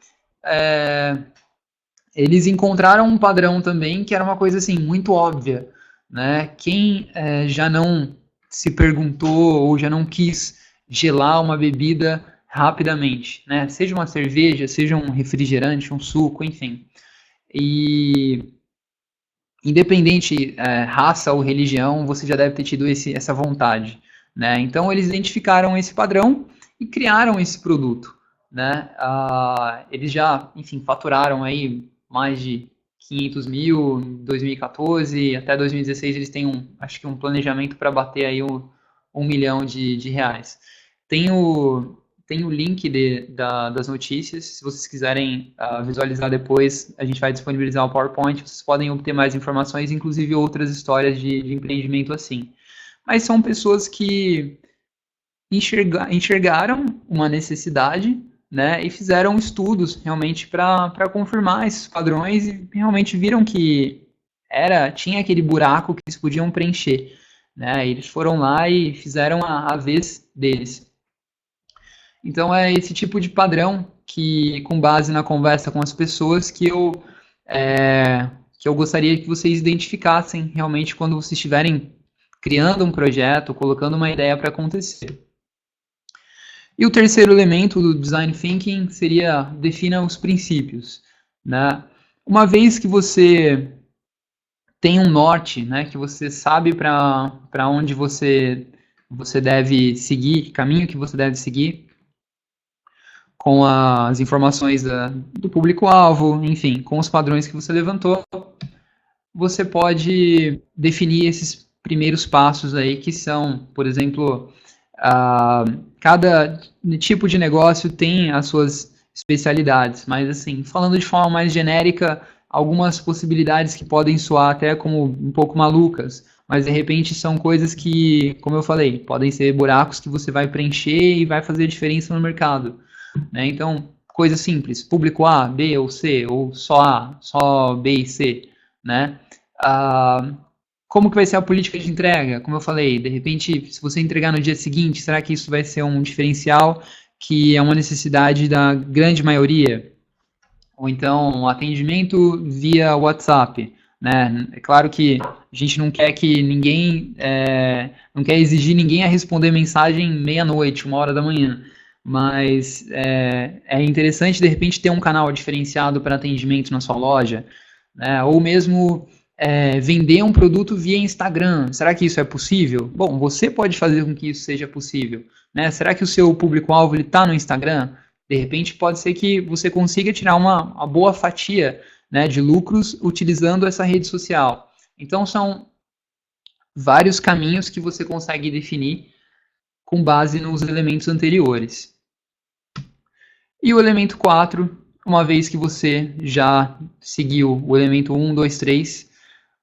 eles encontraram um padrão também que era uma coisa assim muito óbvia, né? Quem já não se perguntou ou já não quis gelar uma bebida rapidamente, né? Seja uma cerveja, seja um refrigerante, um suco, enfim. E independente raça ou religião, você já deve ter tido essa vontade, né? Então eles identificaram esse padrão e criaram esse produto, né? Eles já, enfim, faturaram aí mais de 500 mil em 2014, até 2016 eles têm acho que um planejamento para bater aí $1 milhão de reais. Tem o link das notícias, se vocês quiserem visualizar depois, a gente vai disponibilizar o PowerPoint, vocês podem obter mais informações, inclusive outras histórias de empreendimento assim. Mas são pessoas que enxergaram uma necessidade, né, e fizeram estudos realmente para confirmar esses padrões e realmente viram que tinha aquele buraco que eles podiam preencher, né, eles foram lá e fizeram a vez deles. Então é esse tipo de padrão que, com base na conversa com as pessoas, que eu gostaria que vocês identificassem realmente quando vocês estiverem criando um projeto, colocando uma ideia para acontecer. E o terceiro elemento do Design Thinking seria defina os princípios, né? Uma vez que você tem um norte, né, que você sabe para onde você deve seguir, que caminho que você deve seguir, com as informações do público-alvo, enfim, com os padrões que você levantou, você pode definir esses primeiros passos aí, que são, por exemplo, cada tipo de negócio tem as suas especialidades, mas assim, falando de forma mais genérica, algumas possibilidades que podem soar até como um pouco malucas, mas de repente são coisas que, como eu falei, podem ser buracos que você vai preencher e vai fazer diferença no mercado, né? Então, coisa simples, público A, B ou C, ou só A, só B e C, né? Como que vai ser a política de entrega? Como eu falei, de repente, se você entregar no dia seguinte, será que isso vai ser um diferencial que é uma necessidade da grande maioria? Ou então, atendimento via WhatsApp, né? É claro que a gente não quer que ninguém, não quer exigir ninguém a responder mensagem meia-noite, 1h da manhã, mas é interessante, de repente, ter um canal diferenciado para atendimento na sua loja, né? Ou mesmo vender um produto via Instagram. Será que isso é possível? Bom, você pode fazer com que isso seja possível, né? Será que o seu público-alvo está no Instagram? De repente, pode ser que você consiga tirar uma boa fatia, né, de lucros utilizando essa rede social. Então, são vários caminhos que você consegue definir com base nos elementos anteriores. E o elemento 4, uma vez que você já seguiu o elemento 1, 2, 3,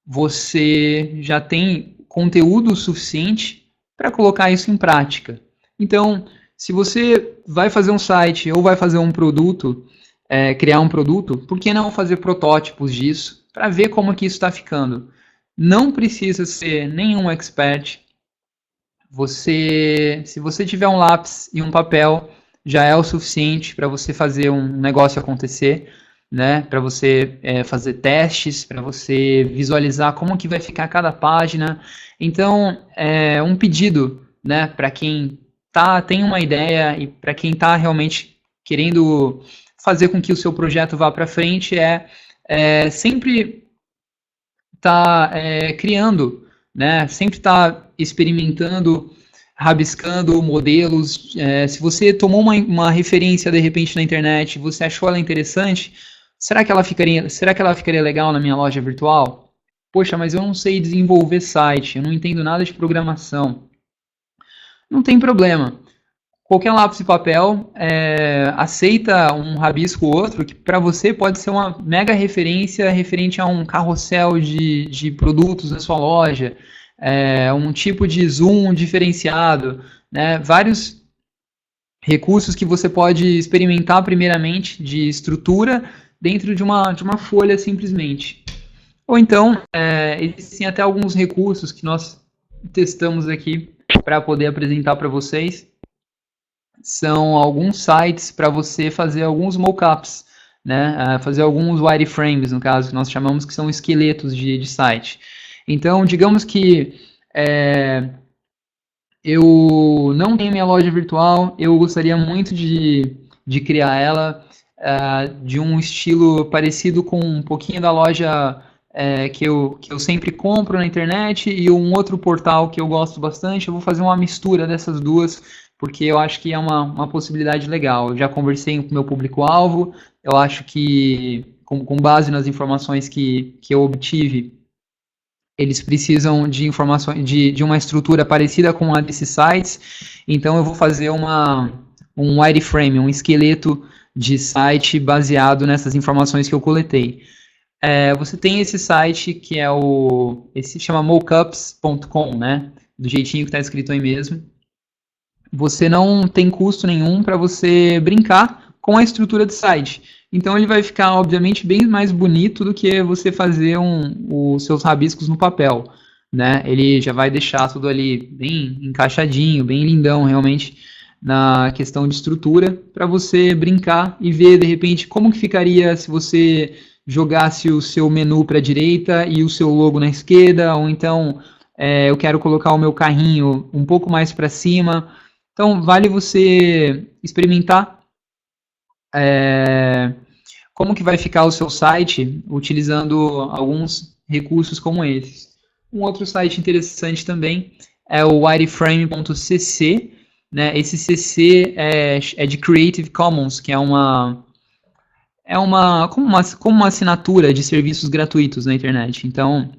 você já tem conteúdo suficiente para colocar isso em prática. Então, se você vai fazer um site ou vai fazer um produto, criar um produto, por que não fazer protótipos disso para ver como que isso está ficando? Não precisa ser nenhum expert. Se você tiver um lápis e um papel, já é o suficiente para você fazer um negócio acontecer, né? Para você fazer testes, para você visualizar como que vai ficar cada página. Então, um pedido, né, para quem tem uma ideia e para quem está realmente querendo fazer com que o seu projeto vá para frente sempre estar criando, né? Sempre estar experimentando, rabiscando modelos. Se você tomou uma referência de repente na internet, você achou ela interessante, será que ela ficaria legal na minha loja virtual? Poxa, mas eu não sei desenvolver site, eu não entendo nada de programação. Não tem problema. Qualquer lápis e papel aceita um rabisco ou outro, que para você pode ser uma mega referência referente a um carrossel de produtos na sua loja, um tipo de zoom diferenciado, né? Vários recursos que você pode experimentar primeiramente de estrutura dentro de uma folha simplesmente. Ou então, existem até alguns recursos que nós testamos aqui para poder apresentar para vocês. São alguns sites para você fazer alguns mockups, né? Fazer alguns wireframes, no caso, que nós chamamos que são esqueletos de site. Então, digamos que eu não tenho minha loja virtual, eu gostaria muito de criar ela de um estilo parecido com um pouquinho da loja que eu sempre compro na internet e um outro portal que eu gosto bastante. Eu vou fazer uma mistura dessas duas, porque eu acho que é uma possibilidade legal. Eu já conversei com o meu público-alvo, eu acho que, com base nas informações que eu obtive, eles precisam de informações, de uma estrutura parecida com a desses sites, então eu vou fazer um wireframe, um esqueleto de site baseado nessas informações que eu coletei. Você tem esse site que esse se chama mockups.com, né? Do jeitinho que está escrito aí mesmo. Você não tem custo nenhum para você brincar com a estrutura do site. Então ele vai ficar, obviamente, bem mais bonito do que você fazer os seus rabiscos no papel, né? Ele já vai deixar tudo ali bem encaixadinho, bem lindão, realmente, na questão de estrutura, para você brincar e ver, de repente, como que ficaria se você jogasse o seu menu para a direita e o seu logo na esquerda, ou então eu quero colocar o meu carrinho um pouco mais para cima. Então, vale você experimentar como que vai ficar o seu site utilizando alguns recursos como esses. Um outro site interessante também é o wireframe.cc, né? Esse CC é de Creative Commons, que é como uma assinatura de serviços gratuitos na internet. Então,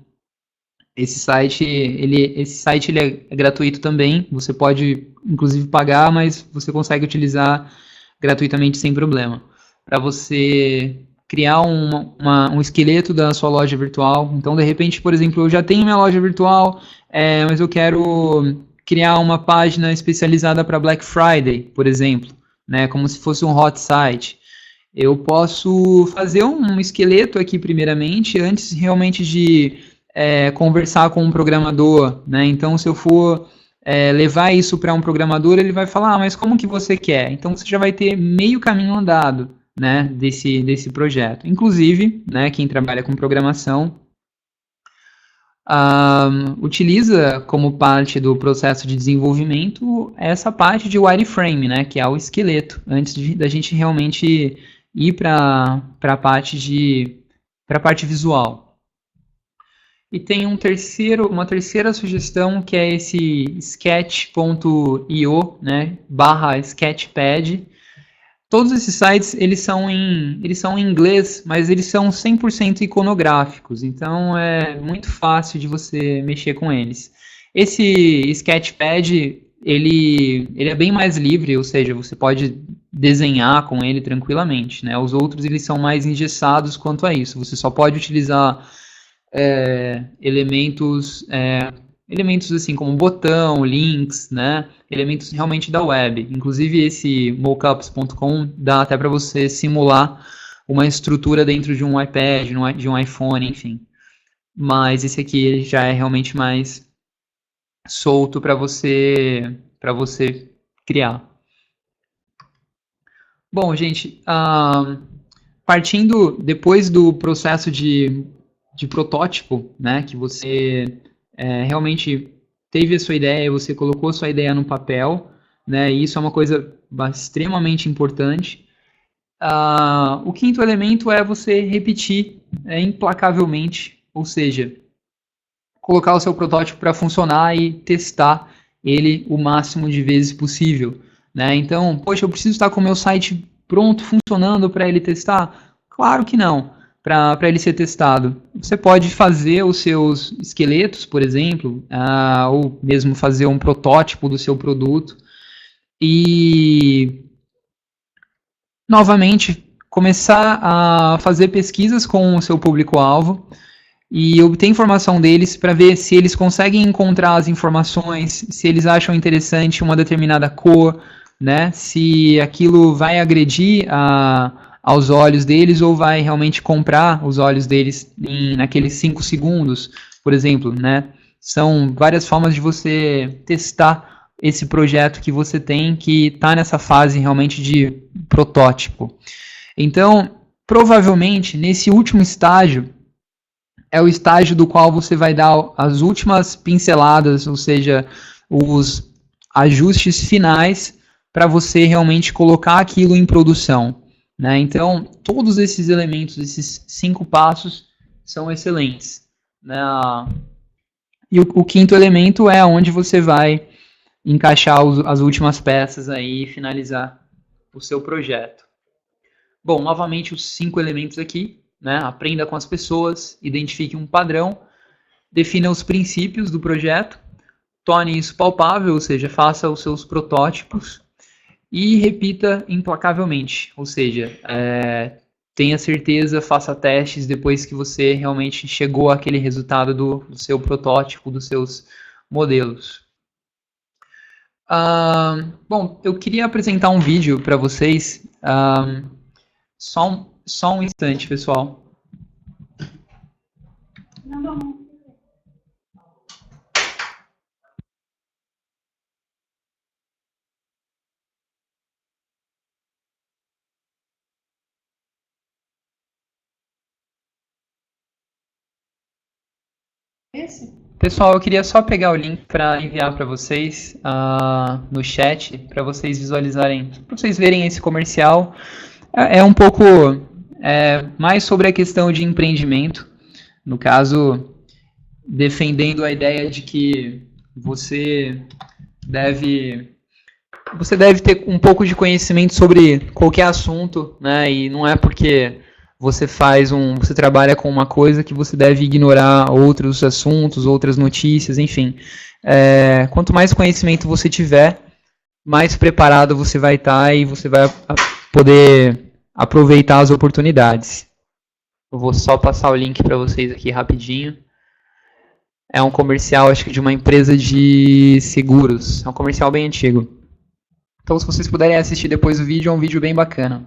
esse site ele é gratuito também. Você pode, inclusive, pagar, mas você consegue utilizar gratuitamente sem problema. Para você criar um esqueleto da sua loja virtual. Então, de repente, por exemplo, eu já tenho minha loja virtual, mas eu quero criar uma página especializada para Black Friday, por exemplo, né, como se fosse um hot site. Eu posso fazer um esqueleto aqui primeiramente, antes realmente de conversar com um programador, né? Então, se eu for levar isso para um programador, ele vai falar, mas como que você quer? Então, você já vai ter meio caminho andado, né, desse projeto. Inclusive, né, quem trabalha com programação utiliza como parte do processo de desenvolvimento essa parte de wireframe, né, que é o esqueleto, antes da gente realmente ir para a parte visual. E tem uma terceira sugestão, que é esse sketch.io, né, /sketchpad. Todos esses sites, eles são em inglês, mas eles são 100% iconográficos, então é muito fácil de você mexer com eles. Esse Sketchpad, ele é bem mais livre, ou seja, você pode desenhar com ele tranquilamente, né? Os outros, eles são mais engessados quanto a isso. Você só pode utilizar elementos assim como botão, links, né? Elementos realmente da web. Inclusive esse mockups.com dá até para você simular uma estrutura dentro de um iPad, de um iPhone, enfim. Mas esse aqui ele já é realmente mais solto para você criar. Bom, gente, partindo depois do processo de protótipo, né, que você realmente teve a sua ideia, você colocou a sua ideia no papel, né, e isso é uma coisa extremamente importante. O quinto elemento é você repetir implacavelmente, ou seja, colocar o seu protótipo para funcionar e testar ele o máximo de vezes possível, né? Então, poxa, eu preciso estar com o meu site pronto, funcionando para ele testar? Claro que não. Para ele ser testado, você pode fazer os seus esqueletos, por exemplo, ou mesmo fazer um protótipo do seu produto e, novamente, começar a fazer pesquisas com o seu público-alvo e obter informação deles para ver se eles conseguem encontrar as informações, se eles acham interessante uma determinada cor, né? Se aquilo vai agredir aos olhos deles ou vai realmente comprar os olhos deles naqueles 5 segundos, por exemplo, né? São várias formas de você testar esse projeto que você tem, que está nessa fase realmente de protótipo. Então, provavelmente, nesse último estágio, é o estágio do qual você vai dar as últimas pinceladas, ou seja, os ajustes finais para você realmente colocar aquilo em produção, né? Então, todos esses elementos, esses 5 passos, são excelentes, né? E o quinto elemento é onde você vai encaixar as últimas peças aí e finalizar o seu projeto. Bom, novamente os 5 elementos aqui, né? Aprenda com as pessoas, identifique um padrão, defina os princípios do projeto, torne isso palpável, ou seja, faça os seus protótipos e repita implacavelmente, ou seja, tenha certeza, faça testes depois que você realmente chegou àquele resultado do seu protótipo, dos seus modelos. Bom, eu queria apresentar um vídeo para vocês, só um instante, pessoal. Pessoal, eu queria só pegar o link para enviar para vocês no chat, para vocês visualizarem, para vocês verem esse comercial. É um pouco mais sobre a questão de empreendimento, no caso, defendendo a ideia de que você deve ter um pouco de conhecimento sobre qualquer assunto, né? E não é porque você trabalha com uma coisa que você deve ignorar outros assuntos, outras notícias, enfim. Quanto mais conhecimento você tiver, mais preparado você vai estar e você vai poder aproveitar as oportunidades. Eu vou só passar o link para vocês aqui rapidinho. É um comercial, acho que de uma empresa de seguros. É um comercial bem antigo. Então, se vocês puderem assistir depois o vídeo, é um vídeo bem bacana.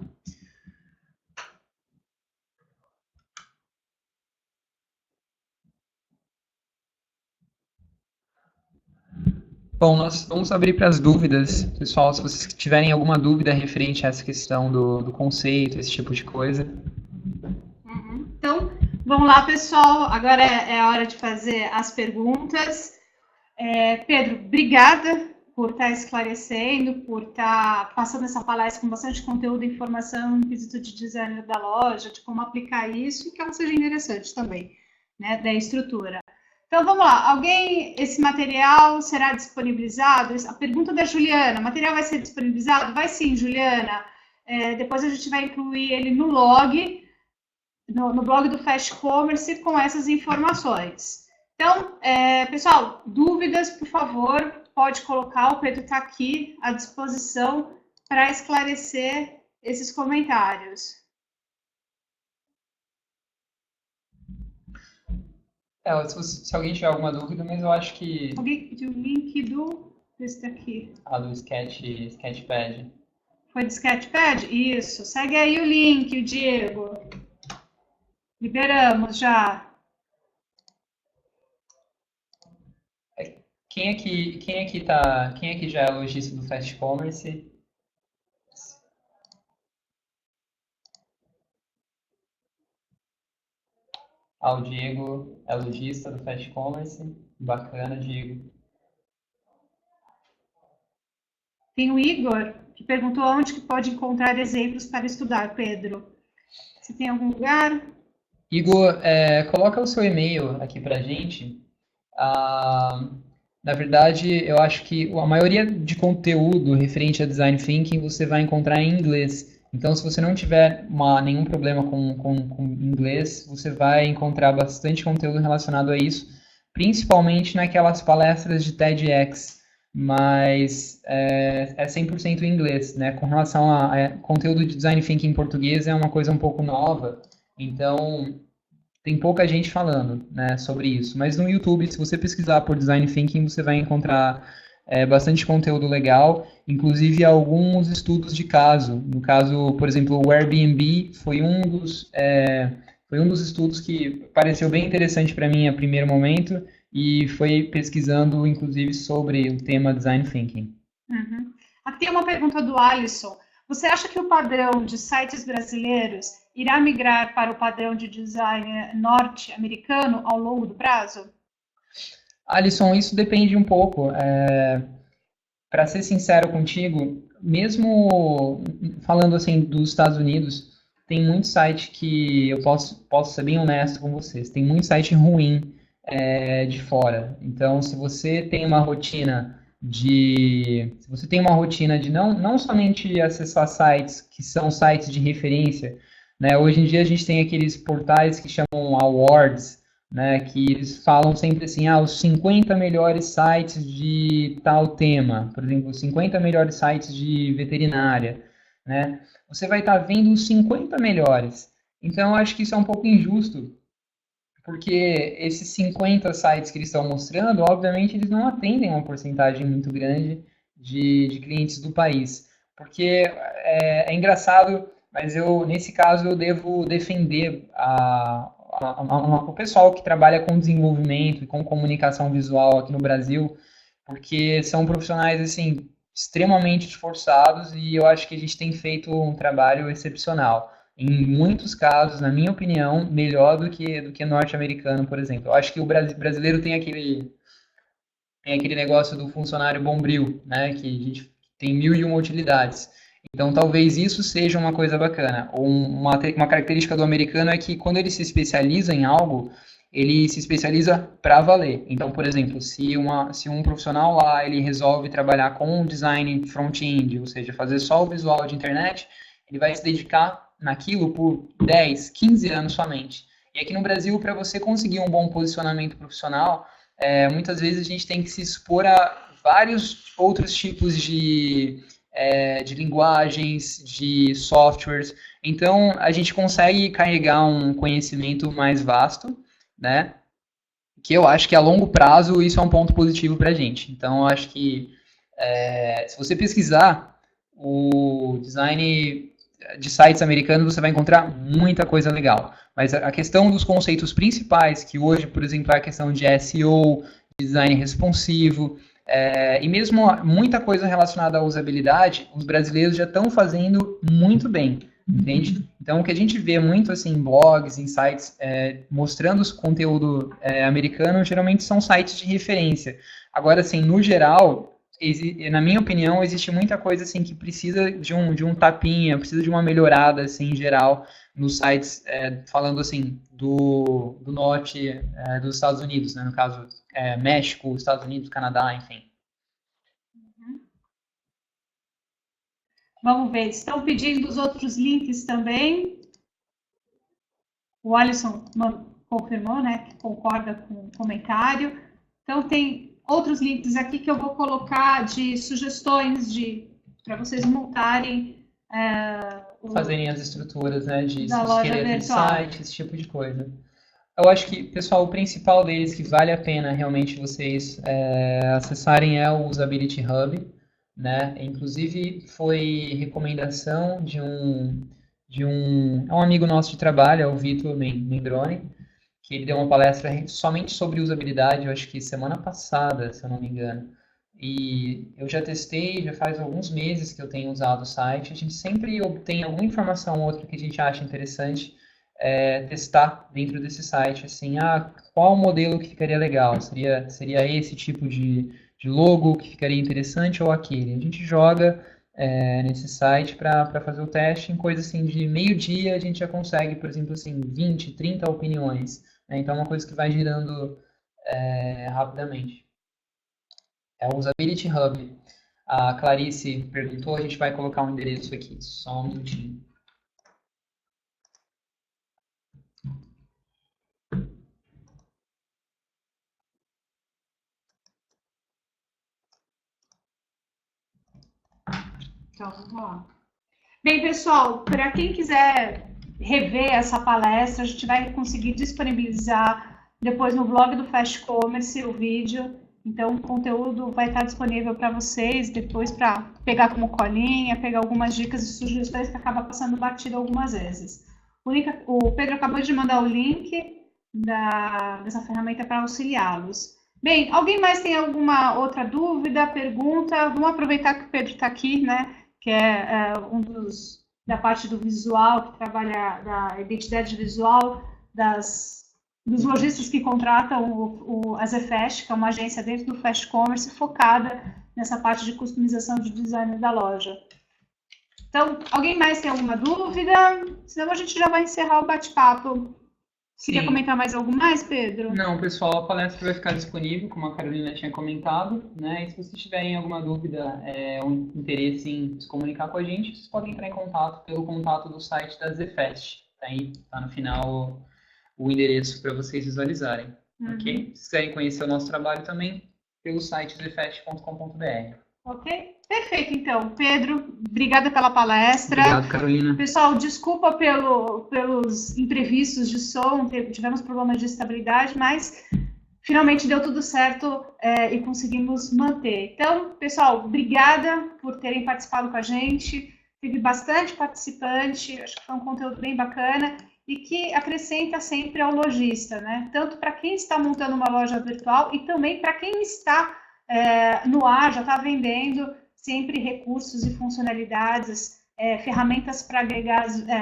Bom, nós vamos abrir para as dúvidas. Pessoal, se vocês tiverem alguma dúvida referente a essa questão do conceito, esse tipo de coisa. Então, vamos lá, pessoal. Agora é a hora de fazer as perguntas. Pedro, obrigada por estar esclarecendo, por estar passando essa palestra com bastante conteúdo e informação no quesito de design da loja, de como aplicar isso e que ela seja interessante também, né, da estrutura. Então, vamos lá. Esse material será disponibilizado? A pergunta da Juliana, o material vai ser disponibilizado? Vai sim, Juliana. Depois a gente vai incluir ele no blog, no blog do Fast Commerce com essas informações. Então, pessoal, dúvidas, por favor, pode colocar, o Pedro está aqui à disposição para esclarecer esses comentários. Se alguém tiver alguma dúvida, mas eu acho que... Alguém pediu o link desse daqui. Do Sketchpad. Foi do Sketchpad? Isso. Segue aí o link, o Diego. Liberamos já. Quem aqui já é lojista do Fast Commerce? O Diego é lojista do Fast Commerce. Bacana, Diego. Tem o Igor, que perguntou onde que pode encontrar exemplos para estudar, Pedro. Se tem algum lugar? Igor, coloca o seu e-mail aqui pra gente. Na verdade, eu acho que a maioria de conteúdo referente a Design Thinking você vai encontrar em inglês. Então, se você não tiver nenhum problema com inglês, você vai encontrar bastante conteúdo relacionado a isso, principalmente naquelas palestras de TEDx, mas é 100% em inglês, né? Com relação a conteúdo de Design Thinking em português, é uma coisa um pouco nova, então tem pouca gente falando, né, sobre isso. Mas no YouTube, se você pesquisar por Design Thinking, você vai encontrar bastante conteúdo legal, inclusive alguns estudos de caso. No caso, por exemplo, o Airbnb foi um dos estudos que pareceu bem interessante para mim a primeiro momento e foi pesquisando, inclusive, sobre o tema Design Thinking. Uhum. Aqui tem uma pergunta do Alisson. Você acha que o padrão de sites brasileiros irá migrar para o padrão de design norte-americano ao longo do prazo? Alisson, isso depende um pouco. Para ser sincero contigo, mesmo falando assim dos Estados Unidos, tem muito site que eu posso ser bem honesto com vocês. Tem muito site ruim de fora. Então, se você tem uma rotina de não somente acessar sites que são sites de referência, né? Hoje em dia a gente tem aqueles portais que chamam awards, né, que eles falam sempre assim, os 50 melhores sites de tal tema, por exemplo, os 50 melhores sites de veterinária, né? Você vai estar vendo os 50 melhores. Então, eu acho que isso é um pouco injusto, porque esses 50 sites que eles estão mostrando, obviamente, eles não atendem uma porcentagem muito grande de clientes do país. Porque é engraçado, mas nesse caso, eu devo defender o pessoal que trabalha com desenvolvimento e com comunicação visual aqui no Brasil, porque são profissionais, assim, extremamente esforçados e eu acho que a gente tem feito um trabalho excepcional. Em muitos casos, na minha opinião, melhor do que norte-americano, por exemplo. Eu acho que o brasileiro tem aquele negócio do funcionário bombril, né? Que a gente tem 1001 utilidades. Então, talvez isso seja uma coisa bacana. Uma característica do americano é que quando ele se especializa em algo, ele se especializa para valer. Então, por exemplo, se um profissional lá ele resolve trabalhar com design front-end, ou seja, fazer só o visual de internet, ele vai se dedicar naquilo por 10, 15 anos somente. E aqui no Brasil, para você conseguir um bom posicionamento profissional, muitas vezes a gente tem que se expor a vários outros tipos de de linguagens, de softwares. Então, a gente consegue carregar um conhecimento mais vasto, né? Que eu acho que a longo prazo isso é um ponto positivo para a gente. Então, eu acho que se você pesquisar o design de sites americanos, você vai encontrar muita coisa legal. Mas a questão dos conceitos principais, que hoje, por exemplo, é a questão de SEO, design responsivo, e mesmo muita coisa relacionada à usabilidade, os brasileiros já estão fazendo muito bem, entende? Então, o que a gente vê muito assim, em blogs, em sites, mostrando o conteúdo americano, geralmente são sites de referência. Agora, assim, no geral, na minha opinião, existe muita coisa assim que precisa de um tapinha, precisa de uma melhorada assim, em geral nos sites, falando assim do norte dos Estados Unidos, né? No caso, México, Estados Unidos, Canadá, enfim. Vamos ver, estão pedindo os outros links também. O Alisson confirmou, né, que concorda com o comentário. Então, tem outros links aqui que eu vou colocar de sugestões para vocês montarem. Fazerem as estruturas, né, de esqueleto de site, esse tipo de coisa. Eu acho que, pessoal, o principal deles que vale a pena realmente vocês acessarem é o Usability Hub, né? Inclusive, foi recomendação de um amigo nosso de trabalho, é o Vitor Mendrone, que ele deu uma palestra somente sobre usabilidade, eu acho que semana passada, se eu não me engano. E eu já testei, já faz alguns meses que eu tenho usado o site. A gente sempre obtém alguma informação ou outra que a gente acha interessante testar dentro desse site. Assim, qual o modelo que ficaria legal? Seria esse tipo de logo que ficaria interessante ou aquele? A gente joga nesse site para fazer o teste em coisa assim de meio-dia. A gente já consegue, por exemplo, assim, 20, 30 opiniões. Né? Então, é uma coisa que vai girando rapidamente. É o Usability Hub. A Clarice perguntou, a gente vai colocar um endereço aqui, só um minutinho. Então, vamos lá. Bem, pessoal, para quem quiser rever essa palestra, a gente vai conseguir disponibilizar depois no blog do Fast Commerce o vídeo. Então, o conteúdo vai estar disponível para vocês depois para pegar como colinha, pegar algumas dicas e sugestões que acaba passando batido algumas vezes. O Pedro acabou de mandar o link dessa ferramenta para auxiliá-los. Bem, alguém mais tem alguma outra dúvida, pergunta? Vamos aproveitar que o Pedro está aqui, né? Que é da parte do visual, que trabalha da identidade visual dos lojistas que contratam a Zfast, que é uma agência dentro do Fast Commerce focada nessa parte de customização de design da loja. Então, alguém mais tem alguma dúvida? Senão a gente já vai encerrar o bate-papo. Você quer comentar mais algo mais, Pedro? Não, pessoal, a palestra vai ficar disponível, como a Carolina tinha comentado, né? E se vocês tiverem alguma dúvida ou interesse em se comunicar com a gente, vocês podem entrar em contato pelo contato do site da Zfast. Aí tá no final o endereço para vocês visualizarem, ok? Se quiserem conhecer o nosso trabalho também, pelo site zfast.com.br. Ok? Perfeito, então. Pedro, obrigada pela palestra. Obrigado, Carolina. Pessoal, desculpa pelos imprevistos de som, tivemos problemas de estabilidade, mas finalmente deu tudo certo e conseguimos manter. Então, pessoal, obrigada por terem participado com a gente. Teve bastante participante, acho que foi um conteúdo bem bacana e que acrescenta sempre ao lojista, né? Tanto para quem está montando uma loja virtual e também para quem está no ar, já está vendendo, sempre recursos e funcionalidades, ferramentas para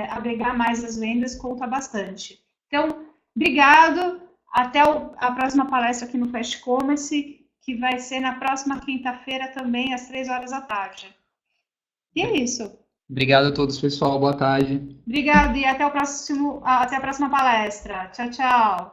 agregar mais as vendas, conta bastante. Então, obrigado, até a próxima palestra aqui no Fast Commerce, que vai ser na próxima quinta-feira também, às 15h. E é isso. Obrigado a todos, pessoal. Boa tarde. Obrigado e até a próxima palestra. Tchau, tchau.